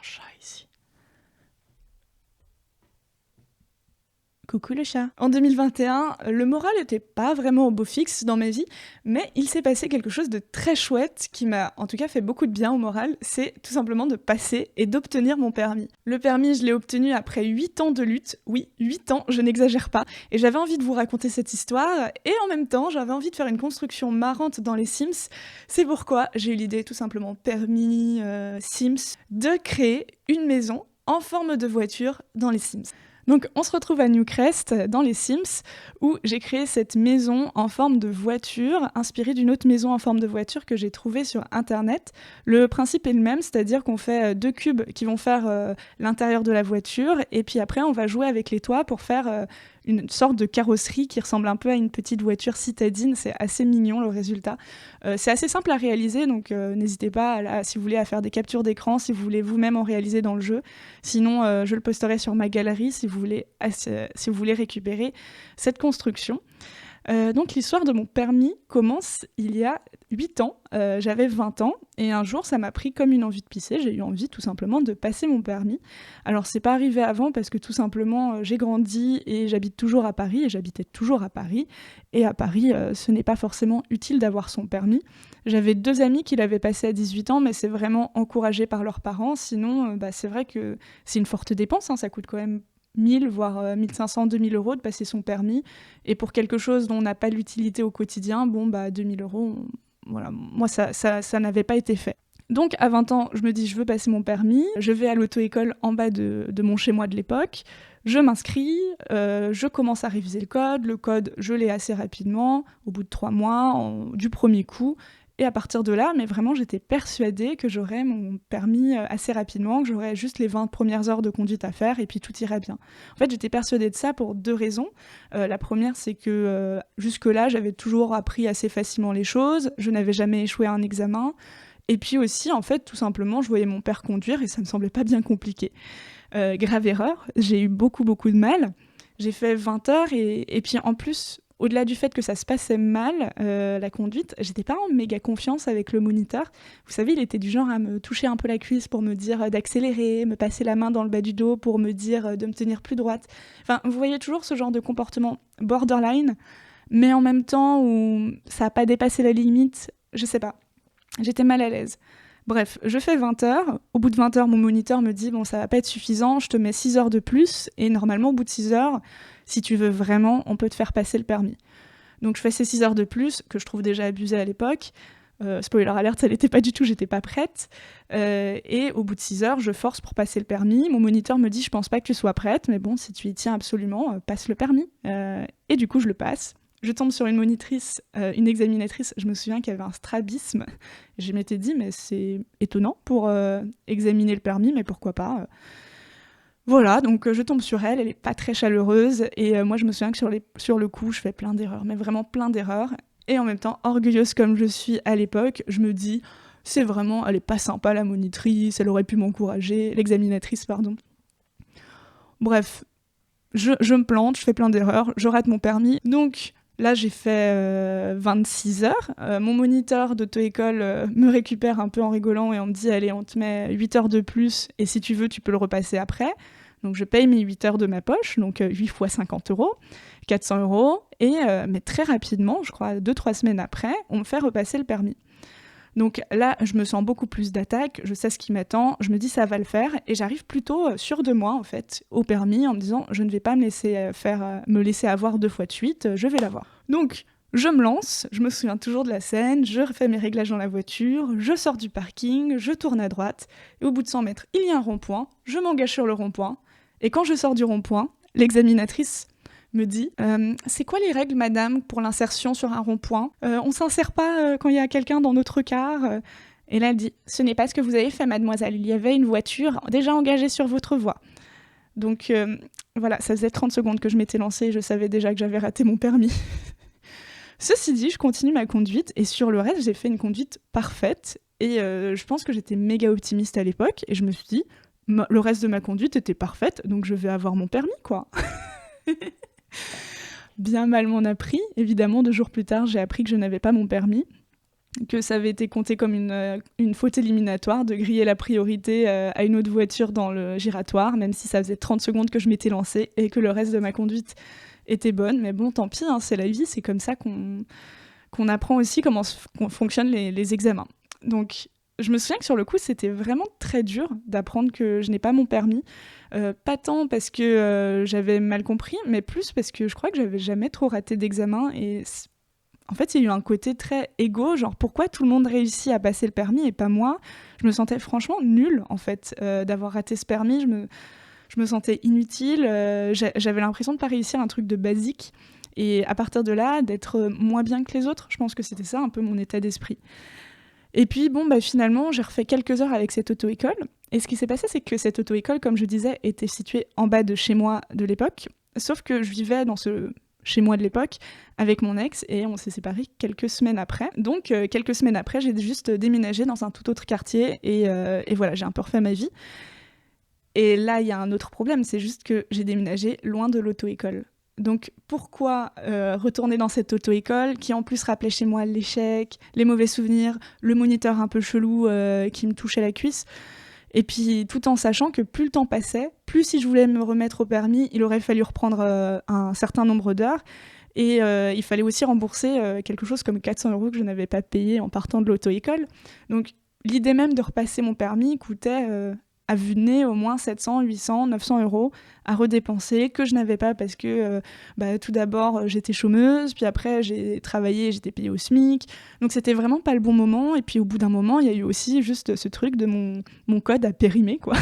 chat ici. Coucou le chat. En 2021, le moral n'était pas vraiment au beau fixe dans ma vie, mais il s'est passé quelque chose de très chouette qui m'a en tout cas fait beaucoup de bien au moral, c'est tout simplement de passer et d'obtenir mon permis. Le permis, je l'ai obtenu après 8 ans de lutte, oui, 8 ans, je n'exagère pas, et j'avais envie de vous raconter cette histoire, et en même temps, j'avais envie de faire une construction marrante dans les Sims, c'est pourquoi j'ai eu l'idée tout simplement permis Sims de créer une maison en forme de voiture dans les Sims. Donc on se retrouve à Newcrest, dans les Sims, où j'ai créé cette maison en forme de voiture, inspirée d'une autre maison en forme de voiture que j'ai trouvée sur Internet. Le principe est le même, c'est-à-dire qu'on fait 2 cubes qui vont faire l'intérieur de la voiture, et puis après on va jouer avec les toits pour faire une sorte de carrosserie qui ressemble un peu à une petite voiture citadine. C'est assez mignon le résultat. C'est assez simple à réaliser, donc n'hésitez pas, si vous voulez, à faire des captures d'écran, si vous voulez vous-même en réaliser dans le jeu. Sinon, je le posterai sur ma galerie si vous voulez récupérer cette construction. Donc l'histoire de mon permis commence il y a 8 ans, j'avais 20 ans, et un jour ça m'a pris comme une envie de pisser, j'ai eu envie tout simplement de passer mon permis. Alors c'est pas arrivé avant parce que tout simplement j'ai grandi et j'habite toujours à Paris, et j'habitais toujours à Paris, et à Paris ce n'est pas forcément utile d'avoir son permis. J'avais 2 amis qui l'avaient passé à 18 ans, mais c'est vraiment encouragé par leurs parents, sinon c'est vrai que c'est une forte dépense, hein, ça coûte quand même 1000 voire 1500, 2000 euros de passer son permis, et pour quelque chose dont on n'a pas l'utilité au quotidien, 2000 euros, voilà, moi ça n'avait pas été fait. Donc à 20 ans, je me dis je veux passer mon permis, je vais à l'auto-école en bas de mon chez-moi de l'époque, je m'inscris, je commence à réviser le code je l'ai assez rapidement, au bout de 3 mois, du premier coup. Et à partir de là, mais vraiment, j'étais persuadée que j'aurais mon permis assez rapidement, que j'aurais juste les 20 premières heures de conduite à faire et puis tout irait bien. En fait, j'étais persuadée de ça pour 2 raisons. La première, c'est que jusque-là, j'avais toujours appris assez facilement les choses, je n'avais jamais échoué à un examen. Et puis aussi, en fait, tout simplement, je voyais mon père conduire et ça me semblait pas bien compliqué. Grave erreur, j'ai eu beaucoup de mal. J'ai fait 20 heures et puis en plus... Au-delà du fait que ça se passait mal, la conduite, j'étais pas en méga confiance avec le moniteur. Vous savez, il était du genre à me toucher un peu la cuisse pour me dire d'accélérer, me passer la main dans le bas du dos pour me dire de me tenir plus droite. Enfin, vous voyez toujours ce genre de comportement borderline, mais en même temps où ça a pas dépassé la limite, je sais pas. J'étais mal à l'aise. Bref, je fais 20 heures. Au bout de 20 heures, mon moniteur me dit « Bon, ça va pas être suffisant, je te mets 6 heures de plus. » Et normalement, au bout de 6 heures, si tu veux vraiment, on peut te faire passer le permis. Donc je fais ces 6 heures de plus, que je trouve déjà abusé à l'époque. Spoiler alert, ça l'était pas du tout, j'étais pas prête. Et au bout de 6 heures, je force pour passer le permis. Mon moniteur me dit « Je pense pas que tu sois prête, mais bon, si tu y tiens absolument, passe le permis. » Et du coup, je le passe. Je tombe sur une monitrice, une examinatrice, je me souviens qu'elle avait un strabisme. Je m'étais dit, mais c'est étonnant pour examiner le permis, mais pourquoi pas. Voilà, donc je tombe sur elle, elle est pas très chaleureuse, et moi je me souviens que sur le coup, je fais plein d'erreurs, mais vraiment plein d'erreurs. Et en même temps, orgueilleuse comme je suis à l'époque, je me dis, c'est vraiment, elle est pas sympa la monitrice, elle aurait pu m'encourager, l'examinatrice, pardon. Bref, je me plante, je fais plein d'erreurs, je rate mon permis, donc... Là, j'ai fait 26 heures. Mon moniteur d'auto-école me récupère un peu en rigolant et on me dit « Allez, on te met 8 heures de plus et si tu veux, tu peux le repasser après. » Donc, je paye mes 8 heures de ma poche, donc 8 fois 50 euros, 400 euros. Mais très rapidement, je crois 2-3 semaines après, on me fait repasser le permis. Donc là, je me sens beaucoup plus d'attaque, je sais ce qui m'attend, je me dis ça va le faire, et j'arrive plutôt sûre de moi, en fait, au permis, en me disant je ne vais pas me laisser avoir 2 fois de suite, je vais l'avoir. Donc, je me lance, je me souviens toujours de la scène, je refais mes réglages dans la voiture, je sors du parking, je tourne à droite, et au bout de 100 mètres, il y a un rond-point, je m'engage sur le rond-point, et quand je sors du rond-point, l'examinatrice me dit c'est quoi les règles, madame, pour l'insertion sur un rond-point ? On s'insère pas quand il y a quelqu'un dans notre car Et là, elle dit ce n'est pas ce que vous avez fait, mademoiselle. Il y avait une voiture déjà engagée sur votre voie. Donc voilà, ça faisait 30 secondes que je m'étais lancée et je savais déjà que j'avais raté mon permis. Ceci dit, je continue ma conduite et sur le reste, j'ai fait une conduite parfaite. Et je pense que j'étais méga optimiste à l'époque et je me suis dit le reste de ma conduite était parfaite, donc je vais avoir mon permis, quoi. Bien mal m'en a pris. Évidemment, 2 jours plus tard, j'ai appris que je n'avais pas mon permis. que ça avait été compté comme une faute éliminatoire de griller la priorité à une autre voiture dans le giratoire, même si ça faisait 30 secondes que je m'étais lancée et que le reste de ma conduite était bonne. Mais bon, tant pis, hein, c'est la vie, c'est comme ça qu'on apprend aussi comment fonctionnent les examens. Donc, je me souviens que sur le coup, c'était vraiment très dur d'apprendre que je n'ai pas mon permis. Pas tant parce que j'avais mal compris, mais plus parce que je crois que j'avais jamais trop raté d'examen. Et en fait, il y a eu un côté très égo, genre pourquoi tout le monde réussit à passer le permis et pas moi. Je me sentais franchement nulle, en fait, d'avoir raté ce permis. Je me sentais inutile. J'avais l'impression de pas réussir un truc de basique. Et à partir de là, d'être moins bien que les autres, je pense que c'était ça un peu mon état d'esprit. Et puis bon, finalement, j'ai refait quelques heures avec cette auto-école. Et ce qui s'est passé, c'est que cette auto-école, comme je disais, était située en bas de chez moi de l'époque. Sauf que je vivais dans ce chez moi de l'époque avec mon ex et on s'est séparés quelques semaines après. Donc quelques semaines après, j'ai juste déménagé dans un tout autre quartier et voilà, j'ai un peu refait ma vie. Et là, il y a un autre problème, c'est juste que j'ai déménagé loin de l'auto-école. Donc pourquoi retourner dans cette auto-école qui en plus rappelait chez moi l'échec, les mauvais souvenirs, le moniteur un peu chelou qui me touchait la cuisse, et puis tout en sachant que plus le temps passait, plus si je voulais me remettre au permis, il aurait fallu reprendre un certain nombre d'heures, et il fallait aussi rembourser quelque chose comme 400 € que je n'avais pas payé en partant de l'auto-école. Donc l'idée même de repasser mon permis coûtait à vue de nez au moins 700, 800, 900 € à redépenser, que je n'avais pas parce que tout d'abord j'étais chômeuse, puis après j'ai travaillé, j'étais payée au SMIC, donc c'était vraiment pas le bon moment. Et puis au bout d'un moment, il y a eu aussi juste ce truc de mon code à périmer, quoi.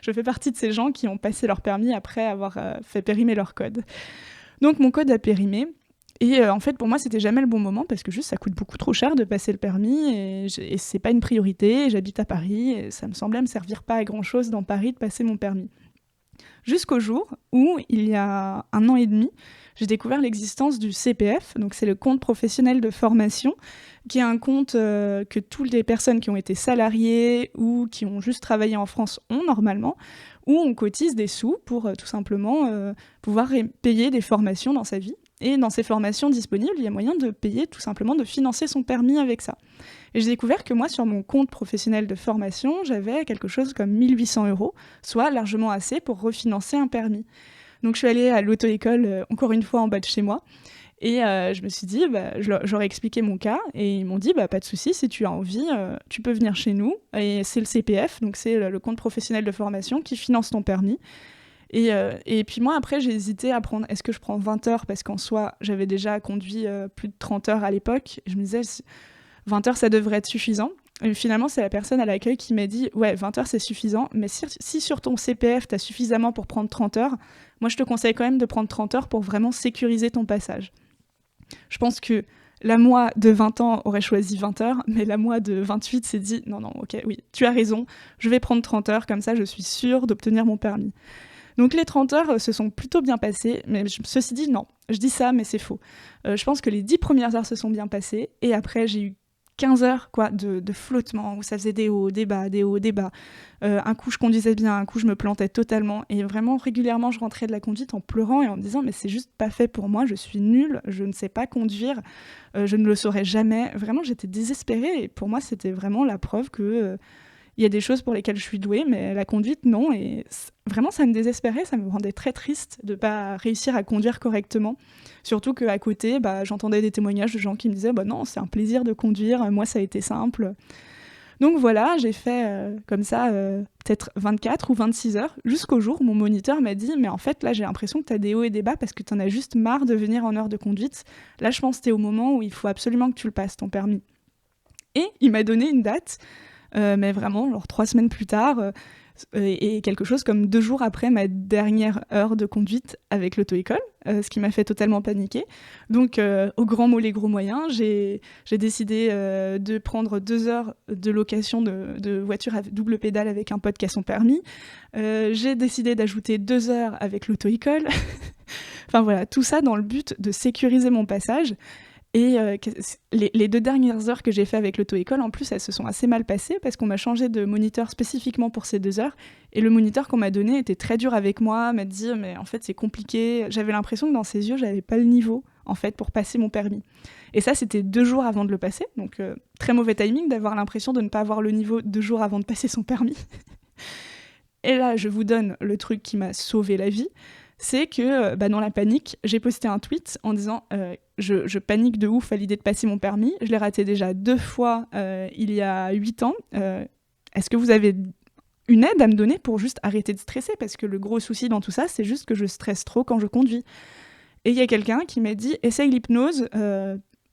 Je fais partie de ces gens qui ont passé leur permis après avoir fait périmer leur code. Donc mon code a périmé. Et en fait, pour moi, c'était jamais le bon moment parce que juste ça coûte beaucoup trop cher de passer le permis et c'est pas une priorité. J'habite à Paris et ça me semblait me servir pas à grand chose dans Paris de passer mon permis. Jusqu'au jour où, il y a 1 an et demi, j'ai découvert l'existence du CPF, donc c'est le compte professionnel de formation, qui est un compte que toutes les personnes qui ont été salariées ou qui ont juste travaillé en France ont normalement, où on cotise des sous pour tout simplement pouvoir payer des formations dans sa vie. Et dans ces formations disponibles, il y a moyen de payer tout simplement, de financer son permis avec ça. Et j'ai découvert que moi, sur mon compte professionnel de formation, j'avais quelque chose comme 1 800 €, soit largement assez pour refinancer un permis. Donc je suis allée à l'auto-école, encore une fois en bas de chez moi, et je me suis dit, j'aurais expliqué mon cas, et ils m'ont dit, pas de souci, si tu as envie, tu peux venir chez nous, et c'est le CPF, donc c'est le compte professionnel de formation qui finance ton permis. Et puis moi, après, j'ai hésité à prendre, est-ce que je prends 20 heures, parce qu'en soi, j'avais déjà conduit plus de 30 heures à l'époque, et je me disais, 20 heures, ça devrait être suffisant. Et finalement, c'est la personne à l'accueil qui m'a dit « Ouais, 20 heures, c'est suffisant, mais si sur ton CPF, tu as suffisamment pour prendre 30 heures, moi, je te conseille quand même de prendre 30 heures pour vraiment sécuriser ton passage. » Je pense que la moi de 20 ans aurait choisi 20 heures, mais la moi de 28 s'est dit « Non, ok, oui, tu as raison, je vais prendre 30 heures, comme ça, je suis sûre d'obtenir mon permis. » Donc les 30 heures se sont plutôt bien passées, mais ceci dit, non, je dis ça, mais c'est faux. Je pense que les 10 premières heures se sont bien passées, et après, j'ai eu 15 heures de flottement, où ça faisait des hauts, des bas, des hauts, des bas. Un coup, je conduisais bien, un coup, je me plantais totalement. Et vraiment, régulièrement, je rentrais de la conduite en pleurant et en me disant « Mais c'est juste pas fait pour moi, je suis nulle, je ne sais pas conduire, je ne le saurai jamais. » Vraiment, j'étais désespérée, et pour moi, c'était vraiment la preuve que... il y a des choses pour lesquelles je suis douée, mais la conduite, non. Et vraiment, ça me désespérait, ça me rendait très triste de ne pas réussir à conduire correctement. Surtout qu'à côté, j'entendais des témoignages de gens qui me disaient « Non, c'est un plaisir de conduire, moi, ça a été simple. » Donc voilà, j'ai fait comme ça peut-être 24 ou 26 heures, jusqu'au jour où mon moniteur m'a dit « Mais en fait, là, j'ai l'impression que tu as des hauts et des bas parce que tu en as juste marre de venir en heure de conduite. Là, je pense que tu es au moment où il faut absolument que tu le passes, ton permis. » Et il m'a donné une date. Mais vraiment, genre 3 semaines plus tard, et quelque chose comme 2 jours après ma dernière heure de conduite avec l'auto-école, ce qui m'a fait totalement paniquer. Donc, au grand mot les gros moyens, j'ai décidé de prendre 2 heures de location de voiture à double pédale avec un pote qui a son permis. J'ai décidé d'ajouter 2 heures avec l'auto-école. Enfin voilà, tout ça dans le but de sécuriser mon passage. Et les 2 dernières heures que j'ai fait avec l'auto-école, en plus, elles se sont assez mal passées parce qu'on m'a changé de moniteur spécifiquement pour ces 2 heures. Et le moniteur qu'on m'a donné était très dur avec moi, m'a dit « Mais en fait, c'est compliqué. » J'avais l'impression que dans ses yeux, j'avais pas le niveau, en fait, pour passer mon permis. Et ça, c'était 2 jours avant de le passer, donc très mauvais timing d'avoir l'impression de ne pas avoir le niveau 2 jours avant de passer son permis. Et là, je vous donne le truc qui m'a sauvé la vie, c'est que dans la panique, j'ai posté un tweet en disant je panique de ouf à l'idée de passer mon permis, je l'ai raté déjà 2 fois il y a 8 ans, est-ce que vous avez une aide à me donner pour juste arrêter de stresser? Parce que le gros souci dans tout ça, c'est juste que je stresse trop quand je conduis. Et il y a quelqu'un qui m'a dit essaye l'hypnose,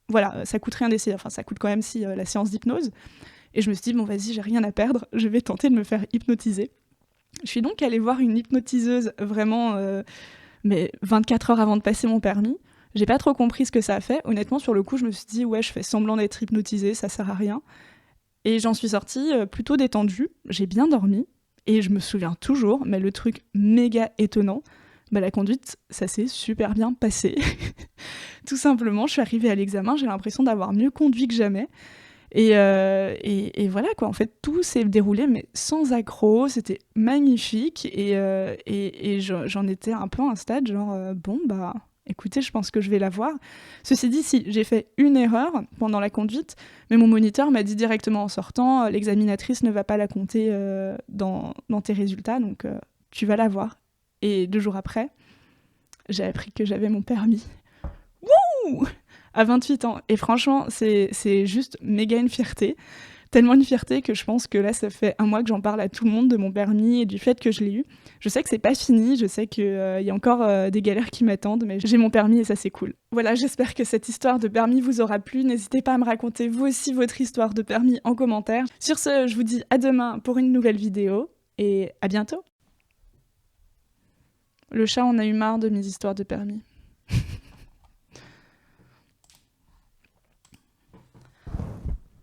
voilà, ça coûte rien d'essayer, enfin ça coûte quand même si la séance d'hypnose. Et je me suis dit bon vas-y, j'ai rien à perdre, je vais tenter de me faire hypnotiser. Je suis donc allée voir une hypnotiseuse vraiment mais 24 heures avant de passer mon permis. J'ai pas trop compris ce que ça a fait. Honnêtement, sur le coup, je me suis dit ouais, je fais semblant d'être hypnotisée, ça sert à rien. Et j'en suis sortie plutôt détendue, j'ai bien dormi, et je me souviens toujours, mais le truc méga étonnant, la conduite, ça s'est super bien passé. Tout simplement, je suis arrivée à l'examen, j'ai l'impression d'avoir mieux conduit que jamais. Et voilà quoi, en fait tout s'est déroulé mais sans accroc, c'était magnifique et j'en étais un peu à un stade genre bon bah écoutez je pense que je vais l'avoir. Ceci dit si j'ai fait une erreur pendant la conduite, mais mon moniteur m'a dit directement en sortant l'examinatrice ne va pas la compter dans tes résultats donc tu vas l'avoir. Et 2 jours après, j'ai appris que j'avais mon permis. Wouh! À 28 ans. Et franchement, c'est juste méga une fierté. Tellement une fierté que je pense que là, ça fait 1 mois que j'en parle à tout le monde de mon permis et du fait que je l'ai eu. Je sais que c'est pas fini, je sais qu'il y a encore des galères qui m'attendent, mais j'ai mon permis et ça, c'est cool. Voilà, j'espère que cette histoire de permis vous aura plu. N'hésitez pas à me raconter vous aussi votre histoire de permis en commentaire. Sur ce, je vous dis à demain pour une nouvelle vidéo et à bientôt. Le chat en a eu marre de mes histoires de permis.